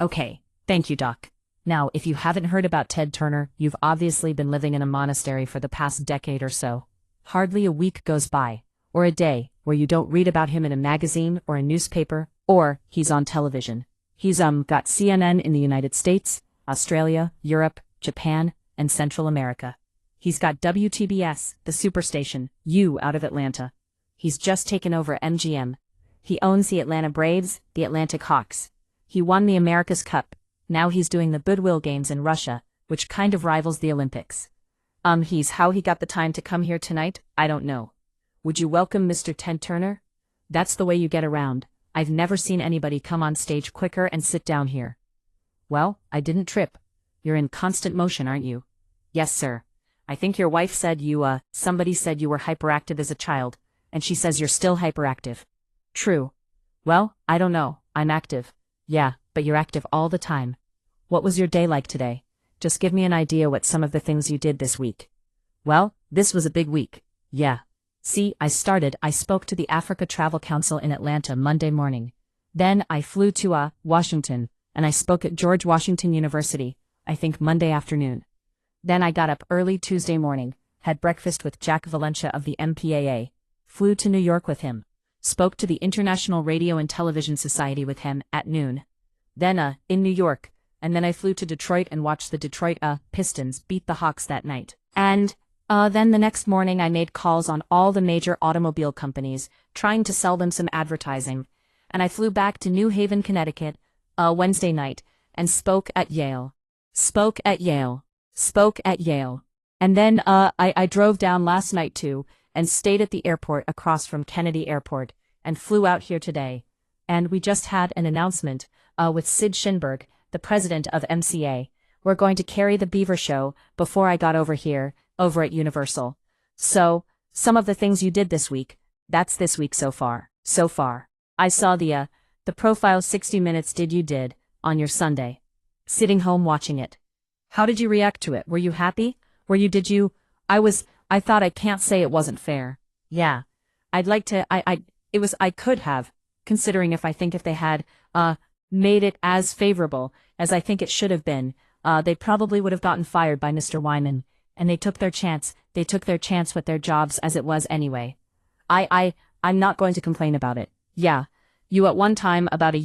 Okay, thank you, Doc. Now, if you haven't heard about Ted Turner, you've obviously been living in a monastery for the past decade or so. Hardly a week goes by, or a day, where you don't read about him in a magazine or a newspaper, or he's on television. He's got CNN in the United States, Australia, Europe, Japan, and Central America. He's got WTBS, the superstation, out of Atlanta. He's just taken over MGM. He owns the Atlanta Braves, the Atlantic Hawks. He won the America's Cup. Now he's doing the Goodwill Games in Russia, which kind of rivals the Olympics. How he got the time to come here tonight, I don't know. Would you welcome Mr. Ted Turner? That's the way you get around. I've never seen anybody come on stage quicker and sit down here. Well, I didn't trip. You're in constant motion, aren't you? Yes, sir. I think your wife said somebody said you were hyperactive as a child, and she says you're still hyperactive. True. Well, I don't know, I'm active. Yeah, but you're active all the time. What was your day like today? Just give me an idea what some of the things you did this week. Well, this was a big week. Yeah. See, I spoke to the Africa Travel Council in Atlanta Monday morning. Then I flew to Washington, and I spoke at George Washington University, I think Monday afternoon. Then I got up early Tuesday morning, had breakfast with Jack Valencia of the MPAA, flew to New York with him, spoke to the International Radio and Television Society with him at noon. Then in New York, and then I flew to Detroit and watched the Detroit Pistons beat the Hawks that night. And then the next morning I made calls on all the major automobile companies, trying to sell them some advertising. And I flew back to New Haven, Connecticut, Wednesday night, and spoke at Yale. And then I drove down last night too, and stayed at the airport across from Kennedy Airport, and flew out here today. And we just had an announcement with Sid Sheinberg, the president of MCA. We're going to carry the Beaver Show before I got over here, over at Universal. So, some of the things you did this week, that's this week so far. I saw the profile 60 Minutes did on your Sunday. Sitting home watching it. How did you react to it? Were you happy? I thought I can't say it wasn't fair. Yeah. I could have, considering if they had, made it as favorable as I think it should have been, they probably would have gotten fired by Mr. Wyman, and they took their chance with their jobs as it was anyway. I'm not going to complain about it. Yeah. You at one time, about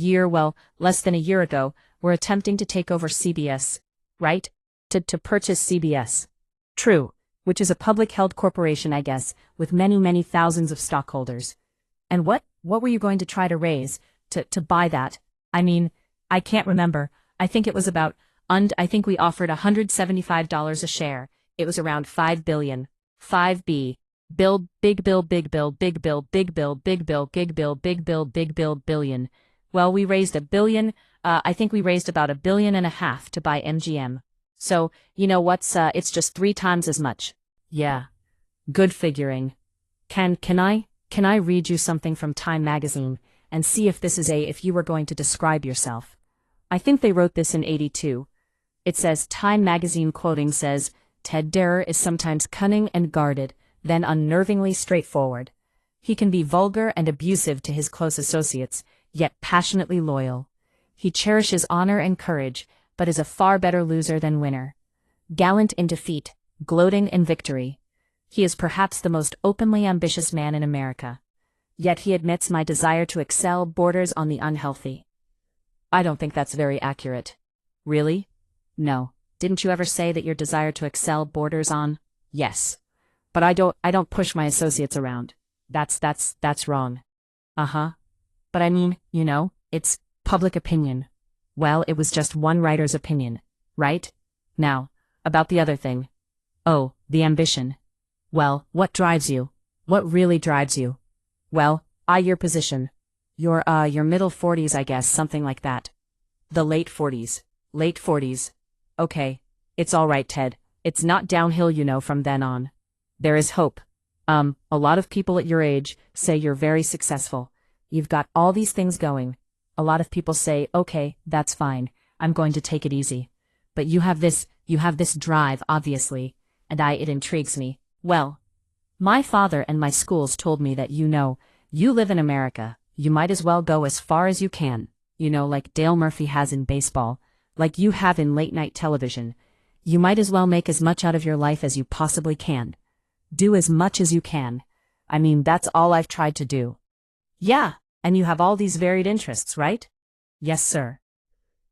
less than a year ago, were attempting to take over CBS, right? To purchase CBS. True. Which is a public-held corporation, I guess, with many, many thousands of stockholders. And what were you going to try to raise to buy that? I mean, I can't remember. I think it was I think we offered $175 a share. It was around $5 billion. 5B. Big bill, billion. Well, we raised $1 billion. I think we raised about $1.5 billion to buy MGM. So, you know what's, it's just 3 times as much. Yeah. Good figuring. Can I read you something from Time magazine, and see if this is if you were going to describe yourself? I think they wrote this in '82. It says, Time magazine quoting says, Ted Turner is sometimes cunning and guarded, then unnervingly straightforward. He can be vulgar and abusive to his close associates, yet passionately loyal. He cherishes honor and courage, but is a far better loser than winner. Gallant in defeat, gloating in victory. He is perhaps the most openly ambitious man in America. Yet he admits my desire to excel borders on the unhealthy. I don't think that's very accurate. Really? No. Didn't you ever say that your desire to excel borders on? Yes. But I don't push my associates around. That's wrong. Uh-huh. But I mean, it's public opinion. Well, it was just one writer's opinion, right? Now, about the other thing. Oh, the ambition. Well, what drives you? What really drives you? Well, your position. Your middle 40s, I guess, something like that. The late 40s. Late 40s. Okay. It's all right, Ted. It's not downhill, from then on. There is hope. A lot of people at your age say you're very successful. You've got all these things going. A lot of people say, okay, that's fine. I'm going to take it easy. But you have this drive, obviously, and it intrigues me. Well, my father and my schools told me that you live in America. You might as well go as far as you can. like Dale Murphy has in baseball, like you have in late-night television. You might as well make as much out of your life as you possibly can. Do as much as you can. I mean, that's all I've tried to do. Yeah, and you have all these varied interests, right? Yes, sir.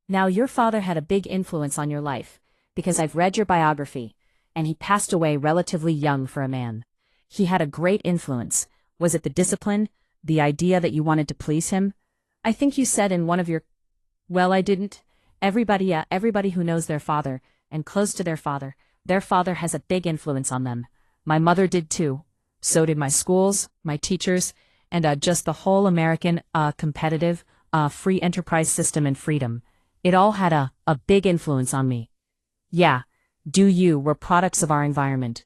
Now, your father had a big influence on your life, because I've read your biography, and he passed away relatively young for a man. He had a great influence. Was it the discipline, the idea that you wanted to please him? I think you said in one of your... Well, I didn't. Everybody who knows their father, and close to their father has a big influence on them. My mother did too. So did my schools, my teachers, and just the whole American, competitive, free enterprise system and freedom. It all had a big influence on me. Yeah, we're products of our environment.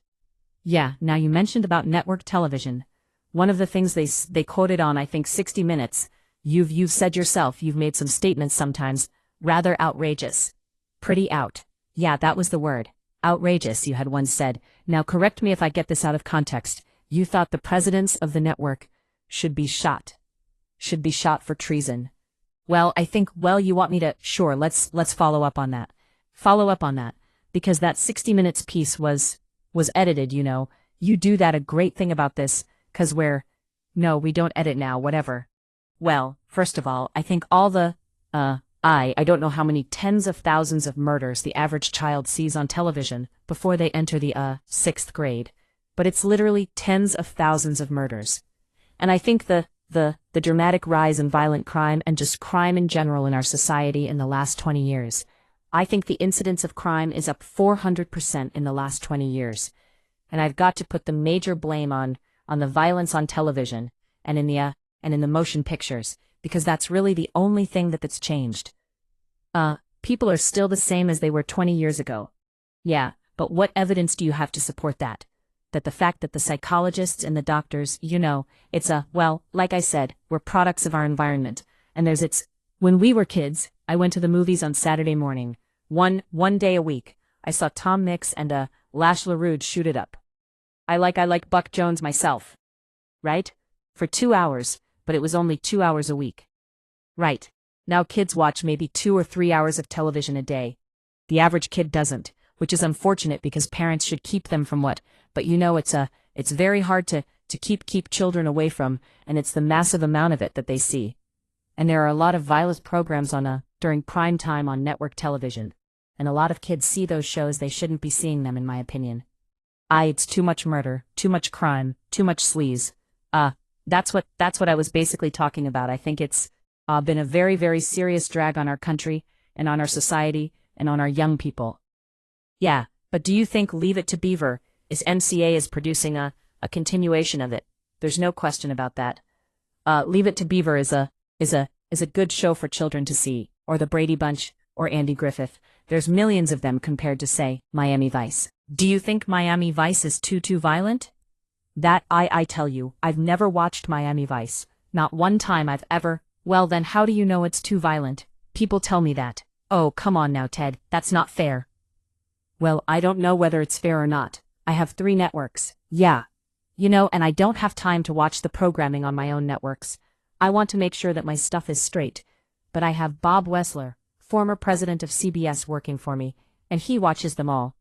Yeah, now you mentioned about network television. One of the things they quoted on, I think, 60 Minutes, you've said yourself, you've made some statements sometimes, rather outrageous. Pretty out. Yeah, that was the word. Outrageous, you had once said. Now correct me if I get this out of context. You thought the presidents of the network should be shot. Should be shot for treason. Well, I think, you want me to, sure, let's follow up on that. Follow up on that. Because that 60 Minutes piece was edited, You do that a great thing about this, 'cause no, we don't edit now, whatever. Well, first of all, I think all the, I don't know how many tens of thousands of murders the average child sees on television before they enter the, 6th grade. But it's literally tens of thousands of murders. And I think the dramatic rise in violent crime and just crime in general in our society in the last 20 years. I think the incidence of crime is up 400% in the last 20 years. And I've got to put the major blame on the violence on television and in the motion pictures, because that's really the only thing that's changed. People are still the same as they were 20 years ago. Yeah, but what evidence do you have to support that? That the fact that the psychologists and the doctors, it's like I said, we're products of our environment. And when we were kids, I went to the movies on Saturday morning. One day a week. I saw Tom Mix and Lash LaRouge shoot it up. I like Buck Jones myself. Right? For 2 hours, but it was only 2 hours a week. Right. Now kids watch maybe 2 or 3 hours of television a day. The average kid doesn't, which is unfortunate because parents should keep them from what, but it's very hard to keep children away from, and it's the massive amount of it that they see. And there are a lot of violent programs during prime time on network television, and a lot of kids see those shows. They shouldn't be seeing them, in my opinion. It's too much murder, too much crime, too much sleaze. That's what I was basically talking about. I think it's been a very, very serious drag on our country and on our society and on our young people. Yeah, but do you think Leave It to Beaver is producing a continuation of it? There's no question about that. Leave It to Beaver is a good show for children to see, or The Brady Bunch, or Andy Griffith. There's millions of them compared to, say, Miami Vice. Do you think Miami Vice is too violent? That I tell you, I've never watched Miami Vice. Not one time I've ever. Well then, how do you know it's too violent? People tell me that. Oh, come on now, Ted, that's not fair. Well, I don't know whether it's fair or not. I have 3 networks. Yeah. And I don't have time to watch the programming on my own networks. I want to make sure that my stuff is straight. But I have Bob Wessler, former president of CBS, working for me, and he watches them all.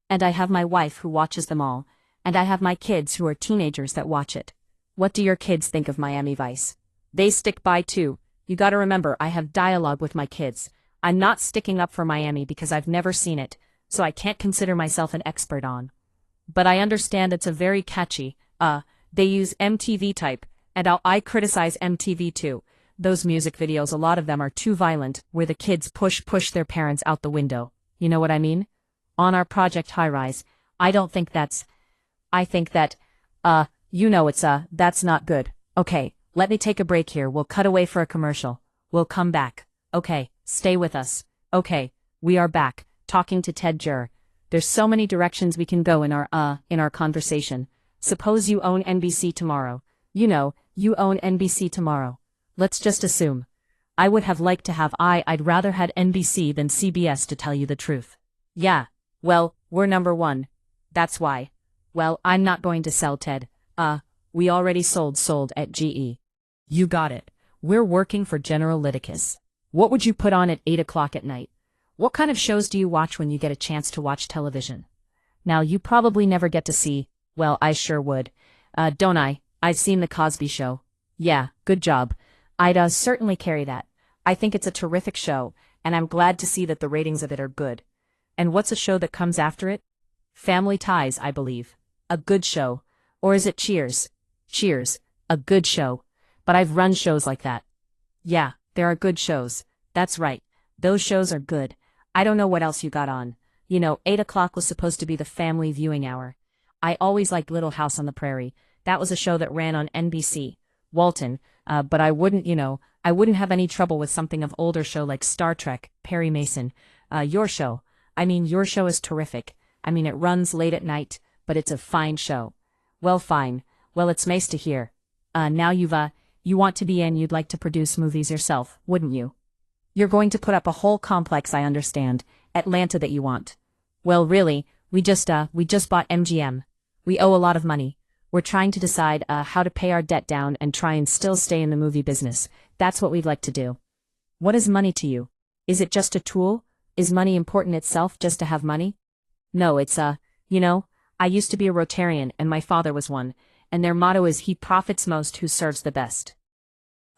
And I have my wife who watches them all, and I have my kids who are teenagers that watch it. What do your kids think of Miami Vice? They stick by too. You gotta remember, I have dialogue with my kids. I'm not sticking up for Miami because I've never seen it, so I can't consider myself an expert on. But I understand it's a very catchy, they use MTV type, and I criticize MTV too. Those music videos, a lot of them are too violent, where the kids push their parents out the window. You know what I mean? On our Project High Rise, I think that's not good. Okay, let me take a break here. We'll cut away for a commercial. We'll come back. Okay, stay with us. Okay, we are back, talking to Ted Jur. There's so many directions we can go in our conversation. Suppose you own NBC tomorrow. You own NBC tomorrow. Let's just assume. I would have liked to have I'd rather had NBC than CBS, to tell you the truth. Yeah, well, we're number 1. That's why. Well, I'm not going to sell, Ted. We already sold at GE. You got it. We're working for General Liticus. What would you put on at 8 o'clock at night? What kind of shows do you watch when you get a chance to watch television? Now, you probably never get to see, well, I sure would. Don't I? I've seen The Cosby Show. Yeah, good job. I'd certainly carry that. I think it's a terrific show, and I'm glad to see that the ratings of it are good. And what's a show that comes after it? Family Ties, I believe. A good show. Or is it Cheers? Cheers. A good show. But I've run shows like that. Yeah, there are good shows. That's right. Those shows are good. I don't know what else you got on. 8 o'clock was supposed to be the family viewing hour. I always liked Little House on the Prairie. That was a show that ran on NBC. Walton. But I wouldn't have any trouble with something of older show like Star Trek, Perry Mason. Your show. Your show is terrific. It runs late at night, but it's a fine show. Well, fine. Well, it's nice to hear. Now you want to be in, you'd like to produce movies yourself, wouldn't you? You're going to put up a whole complex, I understand. Atlanta that you want. Well, really, we just bought MGM. We owe a lot of money. We're trying to decide, how to pay our debt down and try and still stay in the movie business. That's what we'd like to do. What is money to you? Is it just a tool? Is money important itself just to have money? No, it's I used to be a Rotarian and my father was one, and their motto is he profits most who serves the best.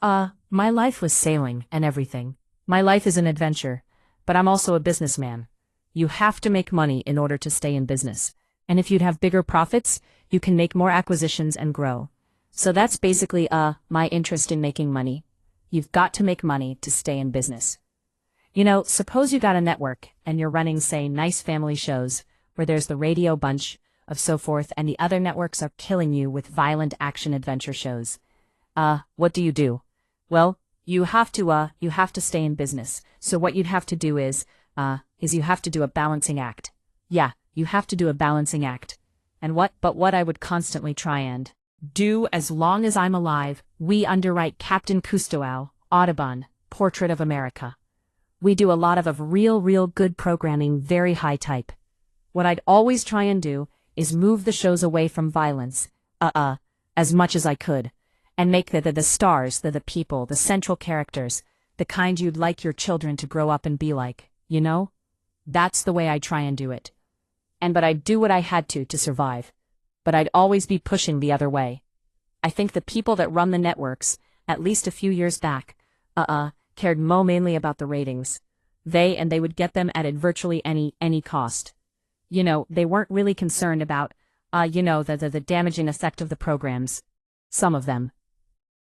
My life was sailing and everything. My life is an adventure, but I'm also a businessman. You have to make money in order to stay in business. And if you'd have bigger profits, you can make more acquisitions and grow. So that's basically, my interest in making money. You've got to make money to stay in business. Suppose you got a network and you're running, say, nice family shows where there's the radio bunch of so forth and the other networks are killing you with violent action adventure shows. What do you do? Well, you have to stay in business. So what you'd have to do is you have to do a balancing act. Yeah, you have to do a balancing act. And what I would constantly try and do as long as I'm alive, we underwrite Captain Cousteau, Audubon, Portrait of America. We do a lot of real good programming, very high type. What I'd always try and do is move the shows away from violence, as much as I could, and make the stars, the people, the central characters, the kind you'd like your children to grow up and be like, That's the way I try and do it. But I'd do what I had to survive. But I'd always be pushing the other way. I think the people that run the networks, at least a few years back, cared mainly about the ratings. They would get them at virtually any cost. They weren't really concerned about, the damaging effect of the programs. Some of them.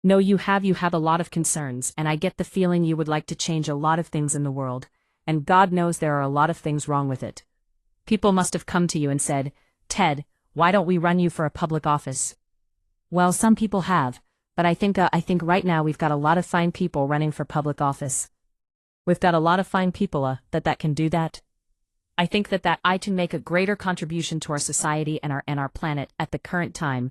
No, you have a lot of concerns, and I get the feeling you would like to change a lot of things in the world, and God knows there are a lot of things wrong with it. People must have come to you and said, Ted, why don't we run you for a public office? Well, some people have, but I think right now we've got a lot of fine people running for public office. We've got a lot of fine people that can do that. I think that I can make a greater contribution to our society and our planet at the current time,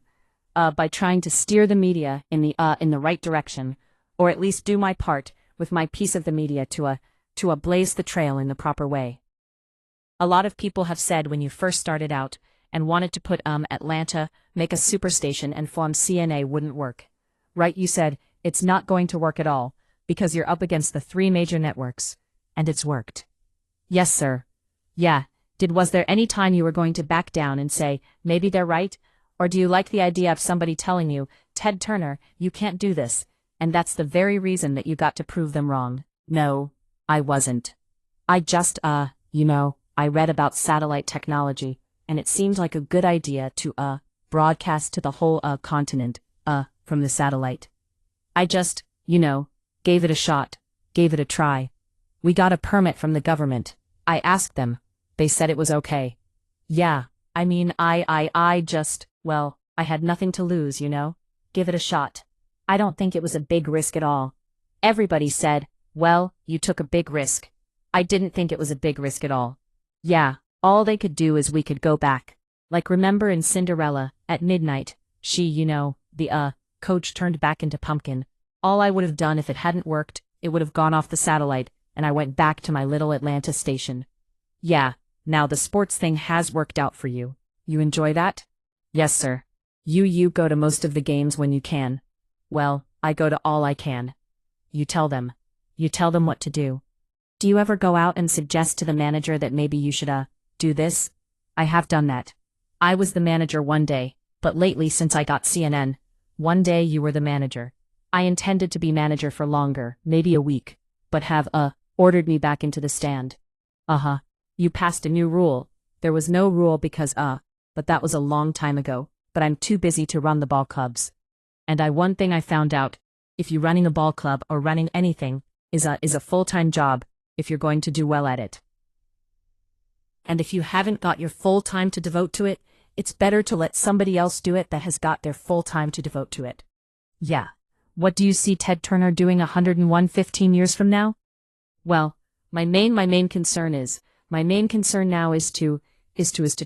by trying to steer the media in the right direction, or at least do my part with my piece of the media to blaze the trail in the proper way. A lot of people have said when you first started out and wanted to put Atlanta, make a superstation and form CNA wouldn't work. Right, you said, it's not going to work at all, because you're up against the 3 major networks. And it's worked. Yes, sir. Yeah, was there any time you were going to back down and say, maybe they're right? Or do you like the idea of somebody telling you, Ted Turner, you can't do this, and that's the very reason that you got to prove them wrong? No, I wasn't. I just, I read about satellite technology, and it seemed like a good idea to, broadcast to the whole, continent, from the satellite. I just, gave it a shot, gave it a try. We got a permit from the government. I asked them. They said it was okay. Yeah, I just, well, I had nothing to lose, Give it a shot. I don't think it was a big risk at all. Everybody said, well, you took a big risk. I didn't think it was a big risk at all. Yeah, all they could do is we could go back. Like remember in Cinderella, at midnight, she, the coach turned back into pumpkin. All I would have done if it hadn't worked, it would have gone off the satellite, and I went back to my little Atlanta station. Yeah, now the sports thing has worked out for you. You enjoy that? Yes, sir. You go to most of the games when you can. Well, I go to all I can. You tell them. You tell them what to do. Do you ever go out and suggest to the manager that maybe you should, do this? I have done that. I was the manager one day, but lately since I got CNN, one day you were the manager. I intended to be manager for longer, maybe a week, but have, ordered me back into the stand. You passed a new rule. There was no rule because, but that was a long time ago, but I'm too busy to run the ball clubs. And one thing I found out, if you running a ball club or running anything, is a full-time job, if you're going to do well at it. And if you haven't got your full time to devote to it, it's better to let somebody else do it that has got their full time to devote to it. Yeah. What do you see Ted Turner doing 15 years from now? Well, my main concern now is to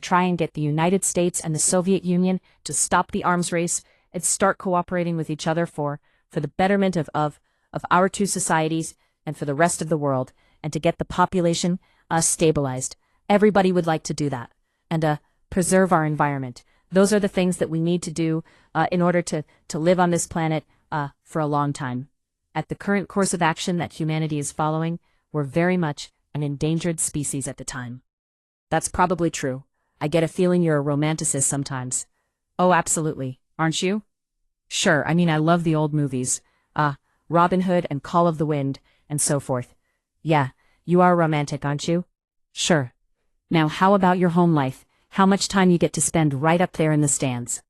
try and get the United States and the Soviet Union to stop the arms race and start cooperating with each other for the betterment of our two societies and for the rest of the world, and to get the population stabilized. Everybody would like to do that. And preserve our environment. Those are the things that we need to do in order to live on this planet for a long time. At the current course of action that humanity is following, we're very much an endangered species at the time. That's probably true. I get a feeling you're a romanticist sometimes. Oh, absolutely. Aren't you? Sure, I mean I love the old movies. Robin Hood and Call of the Wind, and so forth. Yeah, you are romantic, aren't you? Sure. Now how about your home life? How much time you get to spend right up there in the stands?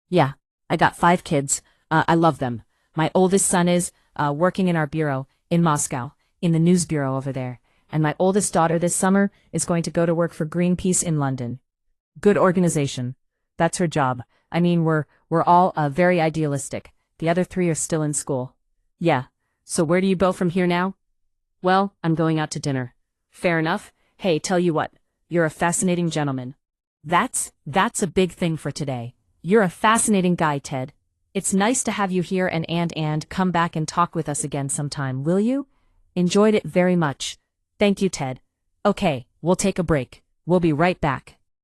Yeah, I got 5 kids. I love them. My oldest son is working in our bureau in Moscow, in the news bureau over there. And my oldest daughter this summer is going to go to work for Greenpeace in London. Good organization. That's her job. I mean, we're all very idealistic. The other 3 are still in school. Yeah. So where do you go from here now? Well, I'm going out to dinner. Fair enough. Hey, tell you what. You're a fascinating gentleman. That's a big thing for today. You're a fascinating guy, Ted. It's nice to have you here and come back and talk with us again sometime, will you? Enjoyed it very much. Thank you, Ted. Okay, we'll take a break. We'll be right back.